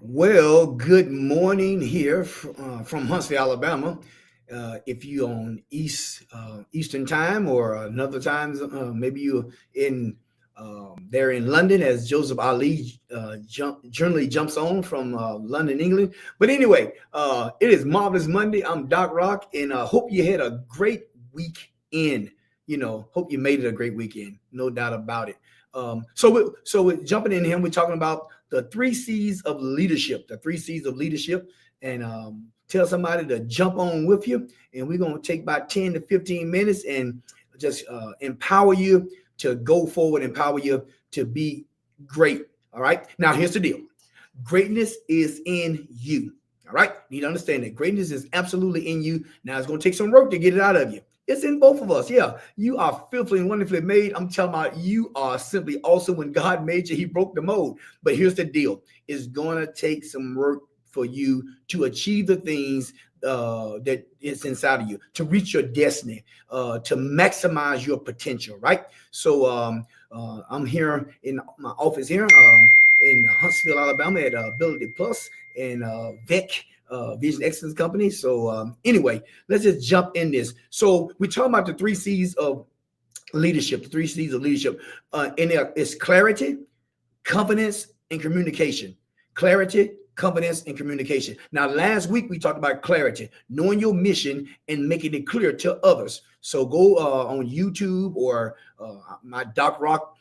Well, good morning here from Huntsville, Alabama. If you on Eastern time or another time, maybe you in there in London as Joseph Ali generally jumps on from London, England. But anyway, it is Marvelous Monday. I'm Doc Rock, and hope you had a great weekend. Hope you made it a great weekend. No doubt about it. So we're jumping in here. We're talking about the three C's of leadership. The three C's of leadership, and tell somebody to jump on with you. And we're gonna take about 10 to 15 minutes and just empower you to go forward, empower you to be great. All right. Now here's the deal: greatness is in you. All right. You need to understand that greatness is absolutely in you. Now it's gonna take some work to get it out of you. It's in both of us. Yeah, you are fearfully and wonderfully made. I'm telling about you are simply awesome. When God made you, he broke the mold. But here's the deal. It's going to take some work for you to achieve the things that is inside of you, to reach your destiny, to maximize your potential, right? So I'm here in my office here in Huntsville, Alabama at Ability Plus and VEC Vision Excellence Company. So anyway, let's just jump in this. So we're talking about the three C's of leadership. The three C's of leadership, and it's clarity, confidence, and communication. Clarity, confidence, and communication. Now, last week we talked about clarity, knowing your mission and making it clear to others. So go on YouTube or my Doc Rock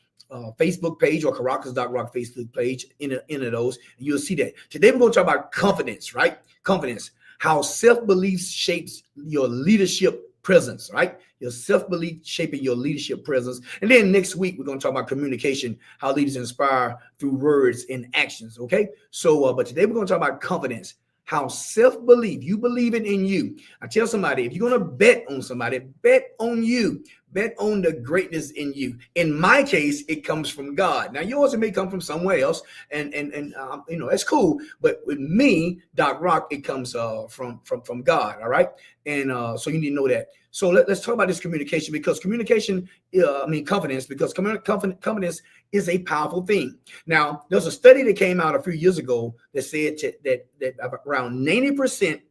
Facebook page or Caracas Doc Rock Facebook page in those, and you'll see that. Today we're going to talk about confidence, right? Confidence, how self-belief shapes your leadership presence, right? Your self-belief shaping your leadership presence. And then next week, we're going to talk about communication, how leaders inspire through words and actions, okay? So, but today we're going to talk about confidence, how self-belief, you believing in you. I tell somebody, if you're going to bet on somebody, bet on you. Bet on the greatness in you. In my case, it comes from God. Now, yours it may come from somewhere else, and that's cool. But with me, Doc Rock, it comes from God. All right, and so you need to know that. So let's talk about this communication, because communication, confidence, because confidence is a powerful thing. Now, there's a study that came out a few years ago that said that around 90%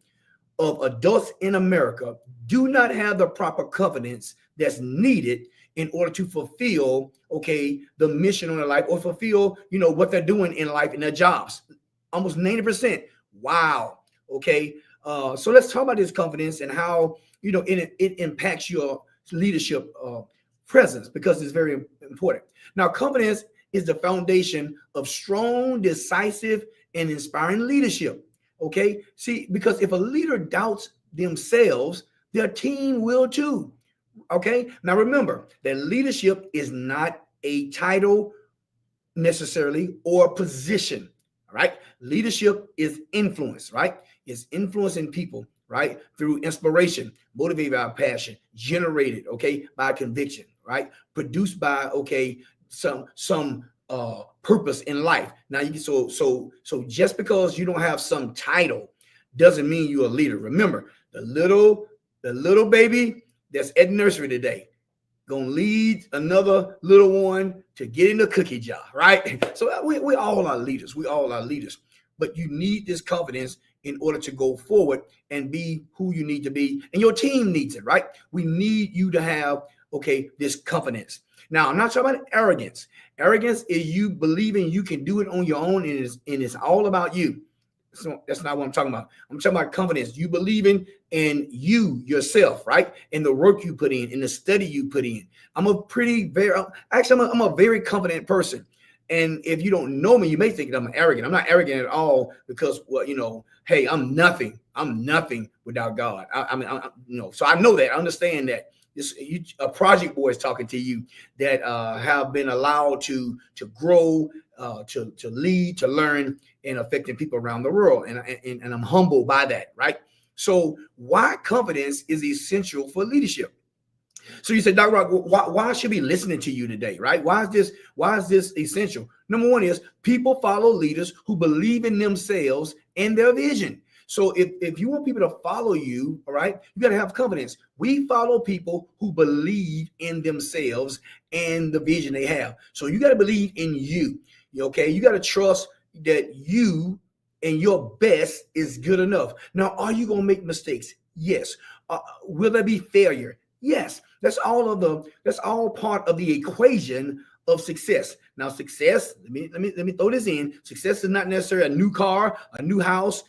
of adults in America do not have the proper confidence that's needed in order to fulfill, the mission on their life, or fulfill, what they're doing in life in their jobs. Almost 90%. Wow. Okay. So let's talk about this confidence and how, it impacts your leadership presence, because it's very important. Now, confidence is the foundation of strong, decisive, and inspiring leadership. Okay. See, because if a leader doubts themselves, their team will too. Okay. Now remember that leadership is not a title necessarily or position. All right. Leadership is influence, right? It's influencing people, right? Through inspiration, motivated by passion, generated, by conviction, right? Produced by, some purpose in life. Now so just because you don't have some title doesn't mean you're a leader. Remember, the little baby that's at nursery today gonna lead another little one to get in the cookie jar, right? So we all are leaders. We all are leaders, but you need this confidence in order to go forward and be who you need to be, and your team needs it, right? We need you to have this confidence. Now, I'm not talking about arrogance. Arrogance is you believing you can do it on your own, and it's all about you. So that's not what I'm talking about. I'm talking about confidence. You believing in you yourself, right? In the work you put in the study you put in. I'm a very confident person. And if you don't know me, you may think that I'm arrogant. I'm not arrogant at all, because, hey, I'm nothing. I'm nothing without God. So I know that. I understand that. A project boy is talking to you that have been allowed to grow, to lead, to learn, and affecting people around the world. And I'm humbled by that, right? So why confidence is essential for leadership? So you said, Dr. Rock, why should we be listening to you today, right? Why is this essential? Number one is people follow leaders who believe in themselves and their vision. So if you want people to follow you, all right, you got to have confidence. We follow people who believe in themselves and the vision they have. So you got to believe in you. Okay, you got to trust that you and your best is good enough. Now, are you going to make mistakes? Yes. Will there be failure? Yes. That's all part of the equation of success. Now, success, let me throw this in. Success is not necessarily a new car, a new house,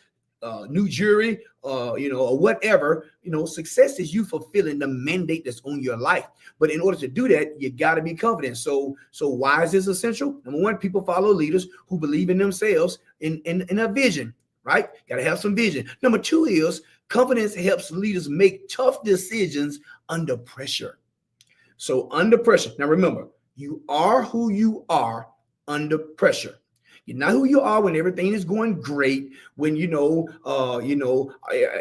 new jewelry, or whatever. Success is you fulfilling the mandate that's on your life. But in order to do that, you got to be confident. So why is this essential? Number one, people follow leaders who believe in themselves in a vision, right? Got to have some vision. Number two is confidence helps leaders make tough decisions under pressure. So under pressure. Now remember, you are who you are under pressure. You're not who you are when everything is going great, when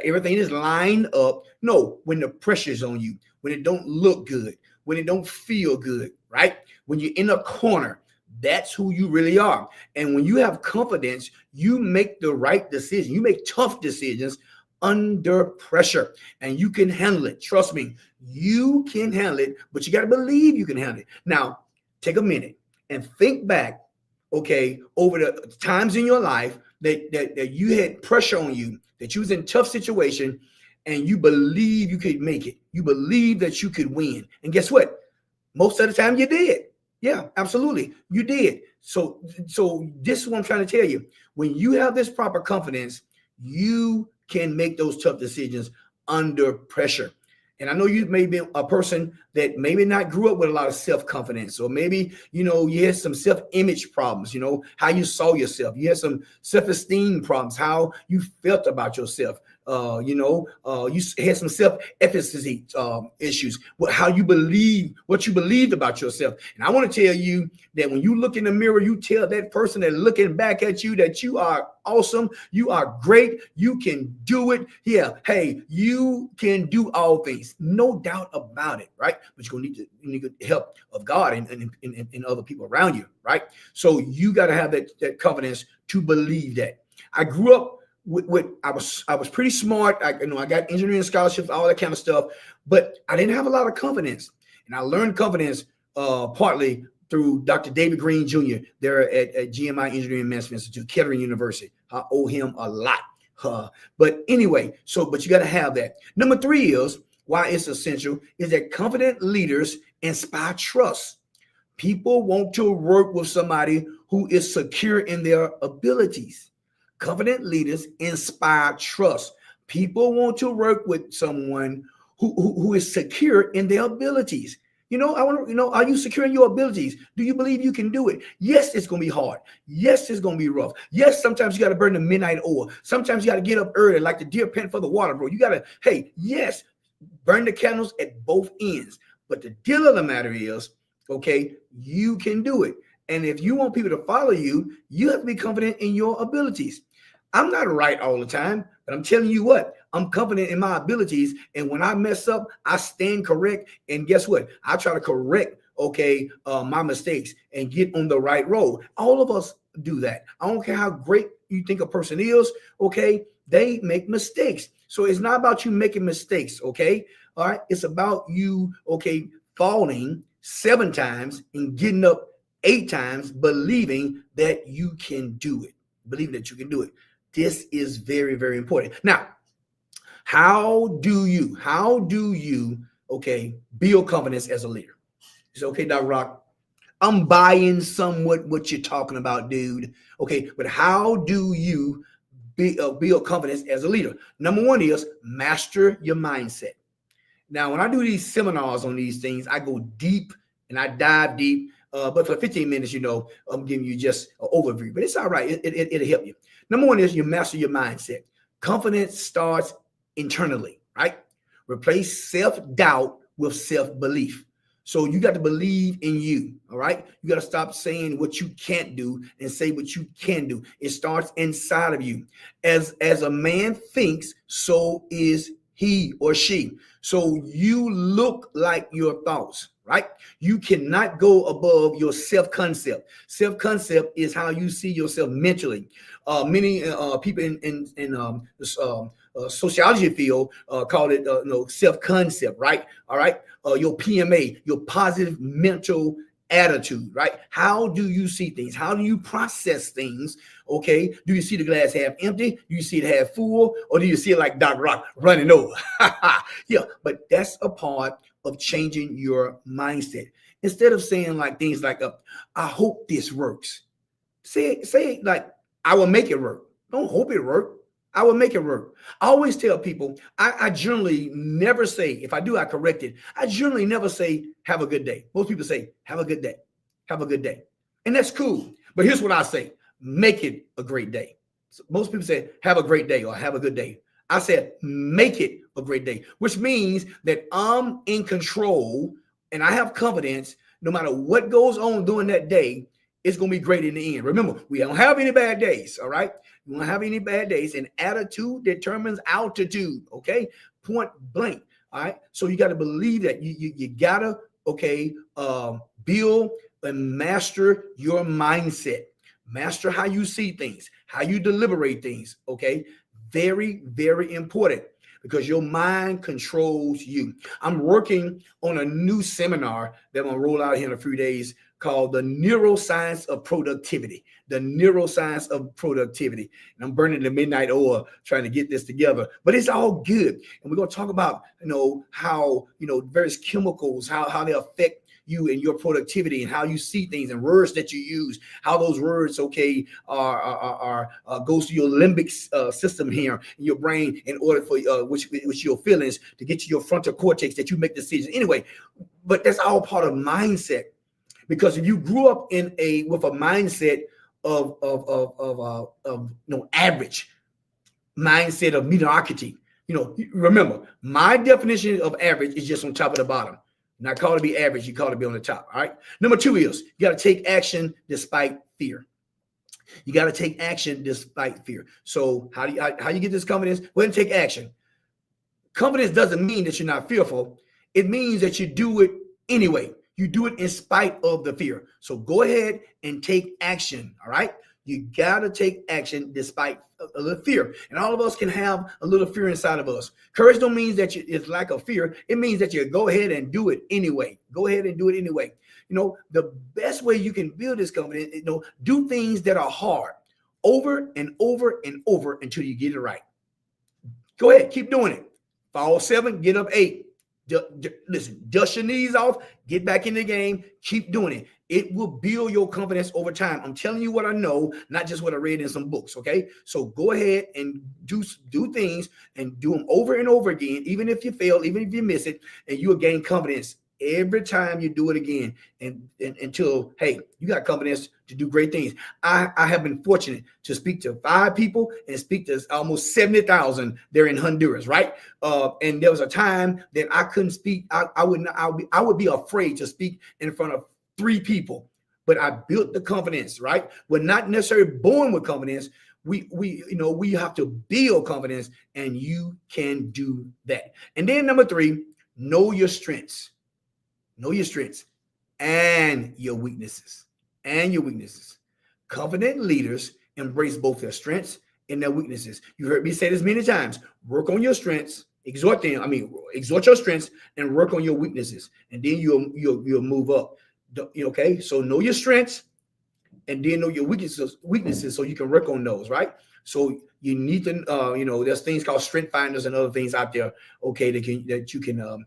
everything is lined up. No, when the pressure's on you, when it don't look good, when it don't feel good, right? When you're in a corner, that's who you really are. And when you have confidence, you make the right decision. You make tough decisions under pressure, and you can handle it. Trust me, you can handle it, but you got to believe you can handle it. Now, take a minute and think back, okay, over the times in your life that you had pressure on you, that you was in a tough situation, and you believe you could make it. You believe that you could win. And guess what? Most of the time you did. Yeah, absolutely. You did. So this is what I'm trying to tell you. When you have this proper confidence, you can make those tough decisions under pressure. And I know you may be a person that maybe not grew up with a lot of self-confidence, or maybe, you had some self-image problems, how you saw yourself. You had some self-esteem problems, how you felt about yourself. You had some self-efficacy issues, how you believe, what you believed about yourself. And I want to tell you that when you look in the mirror, you tell that person that's looking back at you that you are awesome, you are great, you can do it. Yeah, hey, you can do all things, no doubt about it, right? But you're gonna need the help of God and other people around you, right? So you got to have that confidence to believe that. I grew up I was pretty smart. I got engineering scholarships, all that kind of stuff, but I didn't have a lot of confidence. And I learned confidence partly through Dr. David Green Jr. there at GMI Engineering Management Institute, Kettering University. I owe him a lot. But anyway, but you got to have that. Number three is why it's essential is that confident leaders inspire trust. People want to work with somebody who is secure in their abilities. Confident leaders inspire trust. People want to work with someone who is secure in their abilities. Are you secure in your abilities? Do you believe you can do it? Yes, it's going to be hard. Yes, it's going to be rough. Yes, sometimes you got to burn the midnight oil. Sometimes you got to get up early like the deer pant for the water, bro. You got to, yes, burn the candles at both ends. But the deal of the matter is, okay, you can do it. And if you want people to follow you, you have to be confident in your abilities. I'm not right all the time, but I'm telling you what, I'm confident in my abilities. And when I mess up, I stand correct. And guess what? I try to correct, my mistakes and get on the right road. All of us do that. I don't care how great you think a person is, they make mistakes. So it's not about you making mistakes, all right? It's about you, falling 7 times and getting up 8 times, believing that you can do it. This is very, very important. Now, how do you, build confidence as a leader? You say, okay, Dr. Rock, I'm buying somewhat what you're talking about, dude. Okay, but how do you build confidence as a leader? Number one is master your mindset. Now, when I do these seminars on these things, I go deep and I dive deep. But for 15 minutes, I'm giving you just an overview, but it's all right. It'll help you. Number one is you master your mindset. Confidence starts internally, right? Replace self-doubt with self-belief. So you got to believe in you, all right? You got to stop saying what you can't do and say what you can do. It starts inside of you. As a man thinks, so is he or she. So you look like your thoughts, right? You cannot go above your self-concept. Self-concept is how you see yourself mentally. Many people in sociology field call it self-concept, right? All right. Your PMA, your positive mental attitude, right? How do you see things? How do you process things? Okay, do you see the glass half empty? Do you see it half full? Or do you see it like Doc Rock running over? Yeah, but that's a part of changing your mindset. Instead of saying like things like, I hope this works. Say like, I will make it work. Don't hope it work. I will make it work. I always tell people, I generally never say, if I do, I correct it. I generally never say, have a good day. Most people say, have a good day. Have a good day. And that's cool. But here's what I say, make it a great day. So most people say, have a great day or have a good day. I said, make it a great day, which means that I'm in control and I have confidence no matter what goes on during that day, it's going to be great in the end. Remember, we don't have any bad days, all right? We don't have any bad days, and attitude determines altitude, okay? Point blank, all right? So you got to believe that. You got to, okay, build and master your mindset. Master how you see things, how you deliberate things, okay? Very, very important, because your mind controls you. I'm working on a new seminar that I'm going to roll out here in a few days called the neuroscience of productivity. The neuroscience of productivity. And I'm burning the midnight oil trying to get this together, but it's all good. And we're going to talk about, how, various chemicals, how they affect you and your productivity and how you see things and words that you use, how those words, okay, are goes to your limbic system here in your brain in order for which your feelings to get to your frontal cortex that you make decisions anyway. But that's all part of mindset, because if you grew up with a mindset of average, mindset of mediocrity, remember my definition of average is just on top of the bottom. Not called to be average, you call it to be on the top. All right. Number 2 is you got to take action despite fear. You got to take action despite fear. So how you get this confidence? Go ahead and take action. Confidence doesn't mean that you're not fearful. It means that you do it anyway. You do it in spite of the fear. So go ahead and take action. All right. You got to take action despite a little fear. And all of us can have a little fear inside of us. Courage don't mean that it's lack of fear. It means that you go ahead and do it anyway. Go ahead and do it anyway. The best way you can build this confidence, do things that are hard over and over and over until you get it right. Go ahead. Keep doing it. Fall 7, get up 8. Listen, dust your knees off, get back in the game, keep doing it. It will build your confidence over time. I'm telling you what I know, not just what I read in some books, okay? So go ahead and do things and do them over and over again, even if you fail, even if you miss it, and you'll gain confidence every time you do it again, and until, hey, you got confidence to do great things. I have been fortunate to speak to 5 people and speak to almost 70,000 there in Honduras, right? And there was a time that I couldn't speak. I would be afraid to speak in front of 3 people, but I built the confidence, right? We're not necessarily born with confidence. We have to build confidence, and you can do that. And then number 3, know your strengths. Know your strengths and your weaknesses. Confident leaders embrace both their strengths and their weaknesses. You heard me say this many times. Work on your strengths, exhort your strengths and work on your weaknesses. And then you'll move up. Okay, so know your strengths and then know your weaknesses so you can work on those, right? So you need to, there's things called strength finders and other things out there, okay, that you can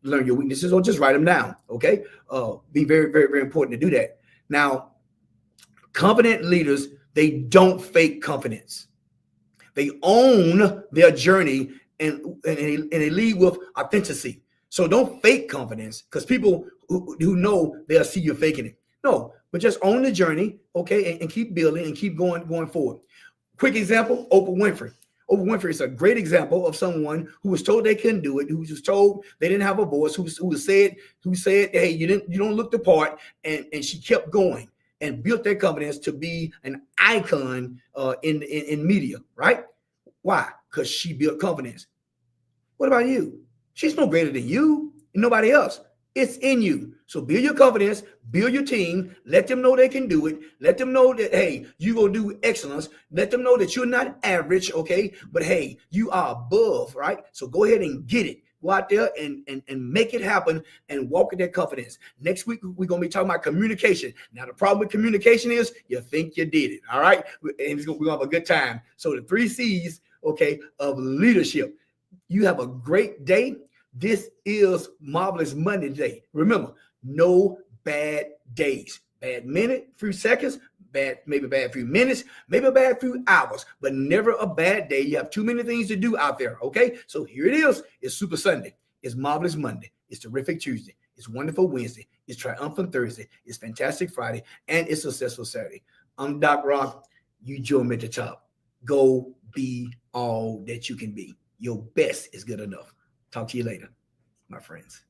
learn your weaknesses or just write them down, okay? Be very, very, very important to do that. Now, confident leaders, they don't fake confidence. They own their journey and they lead with authenticity. So don't fake confidence, because people who know, they'll see you faking it. No, but just own the journey, okay, and keep building and keep going forward. Quick example, Oprah Winfrey. Oprah Winfrey is a great example of someone who was told they couldn't do it, who was told they didn't have a voice, who said, hey, you don't look the part, and she kept going and built their confidence to be an icon in media, right? Why? Because she built confidence. What about you? She's no greater than you and nobody else. It's in you. So build your confidence, build your team, let them know they can do it. Let them know that, hey, you're going to do excellence. Let them know that you're not average, okay? But, hey, you are above, right? So go ahead and get it. Go out there and make it happen and walk in that confidence. Next week, we're going to be talking about communication. Now, the problem with communication is you think you did it. All right. And we're going to have a good time. So the 3 C's, okay, of leadership. You have a great day. This is Marvelous Monday today. Remember, no bad days. Bad minute, few seconds, maybe bad few minutes, maybe a bad few hours, but never a bad day. You have too many things to do out there, okay? So here it is. It's Super Sunday. It's Marvelous Monday. It's Terrific Tuesday. It's Wonderful Wednesday. It's Triumphant Thursday. It's Fantastic Friday. And it's Successful Saturday. I'm Doc Rock. You join me at the top. Go be all that you can be. Your best is good enough. Talk to you later, my friends.